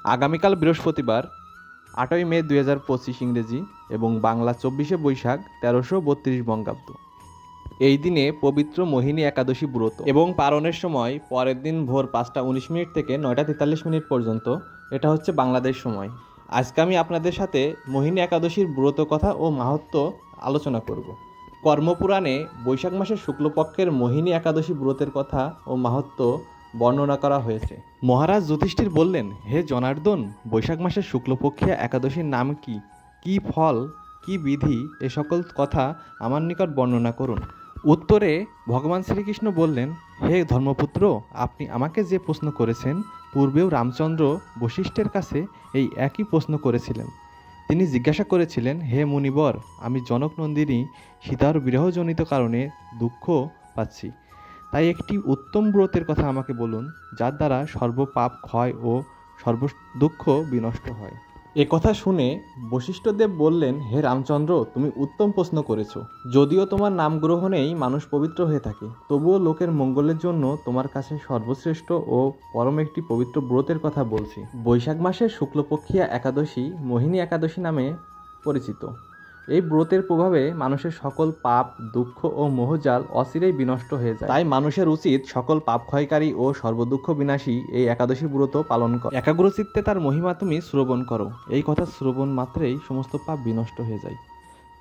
আগামীকাল বৃহস্পতিবার 8ই মে 2025 ইংরেজি এবং বাংলা 24শে বৈশাখ 1332 বঙ্গাব্দ। এই দিনে পবিত্র মোহিনী একাদশী ব্রত এবং পারণের সময় পরের দিন ভোর 5:19 থেকে 9:43 পর্যন্ত। এটা হচ্ছে বাংলাদেশ সময়। আজকে আমি আপনাদের সাথে মোহিনী একাদশীর ব্রত কথা ও মাহাত্ম্য আলোচনা করব। কর্মপুরাণে বৈশাখ মাসের শুক্লপক্ষের মোহিনী একাদশী ব্রতের কথা ও মাহাত্ম্য বর্ণনা করা হয়েছে। মহারাজ যুধিষ্ঠির বললেন, হে জনার্দন, বৈশাখ মাসের শুক্লপক্ষিয়া একাদশীর নাম কি, কি ফল, কি বিধি, এ সকল কথা আমার নিকট বর্ণনা করুন। উত্তরে ভগবান শ্রীকৃষ্ণ বললেন, হে ধর্মপুত্র, আপনি আমাকে যে প্রশ্ন করেছেন, পূর্বেও রামচন্দ্র বশিষ্ঠের কাছে এই একই প্রশ্ন করেছিলেন। তিনি জিজ্ঞাসা করেছিলেন, হে মুনিবর, আমি জনক নন্দিনী সীতার বিরহজনিত কারণে দুঃখ পাচ্ছি, তাই একটি উত্তম ব্রতের কথা আমাকে বলুন, যার দ্বারা সর্বপাপ ক্ষয় ও সর্ব দুঃখ বিনষ্ট হয়। এ কথা শুনে বশিষ্ঠদেব বললেন, হে রামচন্দ্র, তুমি উত্তম প্রশ্ন করেছ। যদিও তোমার নাম গ্রহণেই মানুষ পবিত্র হয়ে থাকে, তবুও লোকের মঙ্গলের জন্য তোমার কাছে সর্বশ্রেষ্ঠ ও পরম একটি পবিত্র ব্রতের কথা বলছি। বৈশাখ মাসের শুক্লপক্ষিয়া একাদশী মোহিনী একাদশী নামে পরিচিত। এই ব্রতের প্রভাবে মানুষের সকল পাপ, দুঃখ ও মোহজাল অচিরেই বিনষ্ট হয়ে যায়। তাই মানুষের উচিত সকল পাপ ক্ষয়কারী ও সর্বদুঃখ বিনাশী এই একাদশী ব্রত পালন করা। একাগ্রচিত্তে তার মহিমা তুমি শ্রবণ করো। এই কথা শ্রবণ মাত্রেই সমস্ত পাপ বিনষ্ট হয়ে যায়।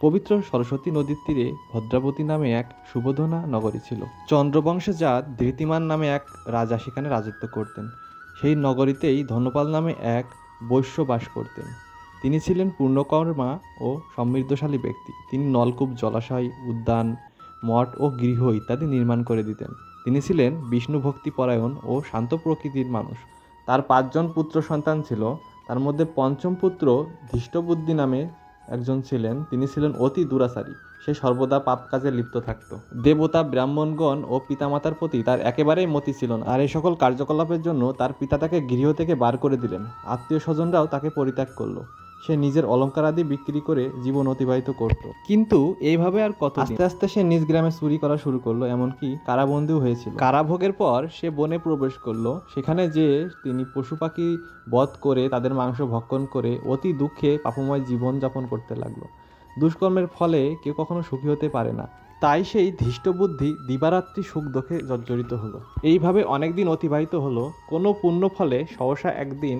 পবিত্র সরস্বতী নদীর তীরে ভদ্রাবতী নামে এক সুবোধনা নগরী ছিল। চন্দ্রবংশে জাত ধৃতিমান নামে এক রাজা সেখানে রাজত্ব করতেন। সেই নগরীতেই ধনপাল নামে এক বৈশ্য বাস করতেন। তিনি ছিলেন পূর্ণকর্মা ও সমৃদ্ধশালী ব্যক্তি। তিনি নলকূপ, জলাশয়, উদ্যান, মঠ ও গৃহ ইত্যাদি নির্মাণ করে দিতেন। তিনি ছিলেন বিষ্ণু ভক্তি পরায়ণ ও শান্ত প্রকৃতির মানুষ। তার 5 জন পুত্র সন্তান ছিল। তার মধ্যে পঞ্চম পুত্র ধৃষ্টবুদ্ধি নামে একজন ছিলেন। তিনি ছিলেন অতি দুরাচারী। সে সর্বদা পাপ কাজে লিপ্ত থাকত। দেবতা, ব্রাহ্মণগণ ও পিতামাতার প্রতি তার একেবারেই মতি ছিল না। আর এই সকল কার্যকলাপের জন্য তার পিতা তাকে গৃহ থেকে বার করে দিলেন। আত্মীয় স্বজনরাও তাকে পরিত্যাগ করলো। সে নিজের অলঙ্কার আদি বিক্রি করে জীবন অতিবাহিত করত। কিন্তু এইভাবে আর কত, আস্তে আস্তে সে নিজ গ্রামে চুরি করা শুরু করলো, এমনকি কারাবন্দীও হয়েছিল। কারাভোগের পর সে বনে প্রবেশ করলো। সেখানে যে তিনি পশু পাখি বধ করে তাদের মাংস ভক্ষণ করে অতি দুঃখে পাপময় জীবন যাপন করতে লাগলো। দুষ্কর্মের ফলে কেউ কখনো সুখী হতে পারে না। তাই সেই ধৃষ্টবুদ্ধি দিবারাত্রি সুখ দুঃখে জর্জরিত হলো। এইভাবে অনেকদিন অতিবাহিত হলো। কোনো পুণ্য ফলে সহসা একদিন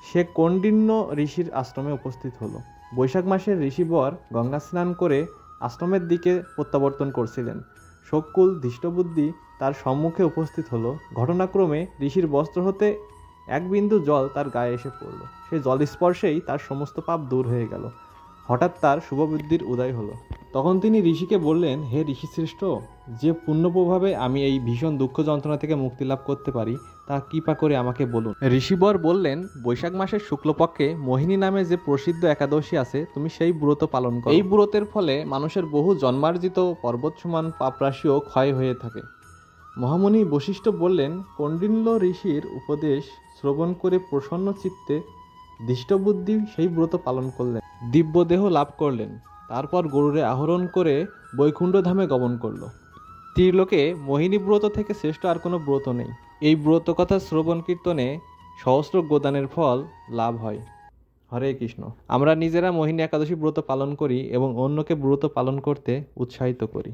সে কৌণ্ডিন্য ঋষির আশ্রমে উপস্থিত হলো। বৈশাখ মাসের ঋষিবর গঙ্গা স্নান করে আশ্রমের দিকে প্রত্যাবর্তন করছিলেন। শোককুল ধৃষ্টবুদ্ধি তার সম্মুখে উপস্থিত হলো। ঘটনাক্রমে ঋষির বস্ত্র হতে এক বিন্দু জল তার গায়ে এসে পড়ল। সেই জল স্পর্শেই তার সমস্ত পাপ দূর হয়ে গেল। হঠাৎ তার শুভবুদ্ধির উদয় হলো। তখন তিনি ঋষিকে বললেন, হে ঋষিশ্রেষ্ঠ, যে পুণ্য প্রভাবে আমি এই ভীষণ দুঃখ যন্ত্রণা থেকে মুক্তি লাভ করতে পারি, তা কৃপা করে আমাকে বলুন। ঋষিবর বললেন, বৈশাখ মাসের শুক্লপক্ষে মোহিনী নামে যে প্রসিদ্ধ একাদশী আছে, তুমি সেই ব্রত পালন করো। এই ব্রতের ফলে মানুষের বহু জন্মার্জিত পর্বত সমান পাপরাশিও ক্ষয় হয়ে থাকে। মহামুনি বশিষ্ঠ বললেন, কৌণ্ডিন্য ঋষির উপদেশ শ্রবণ করে প্রসন্ন চিত্তে ধৃষ্টবুদ্ধি সেই ব্রত পালন করলেন। দিব্য দেহ লাভ করলেন। তারপর গরুড়ে আহরণ করে বৈকুণ্ঠ ধামে গমন করল। ত্রিলোকে মোহিনী ব্রত থেকে শ্রেষ্ঠ আর কোনো ব্রত নেই। এই ব্রত কথা শ্রবণ কীর্তনে সহস্র গোদানের ফল লাভ হয়। হরে কৃষ্ণ। আমরা নিজেরা মোহিনী একাদশী ব্রত পালন করি এবং অন্যকে ব্রত পালন করতে উৎসাহিত করি।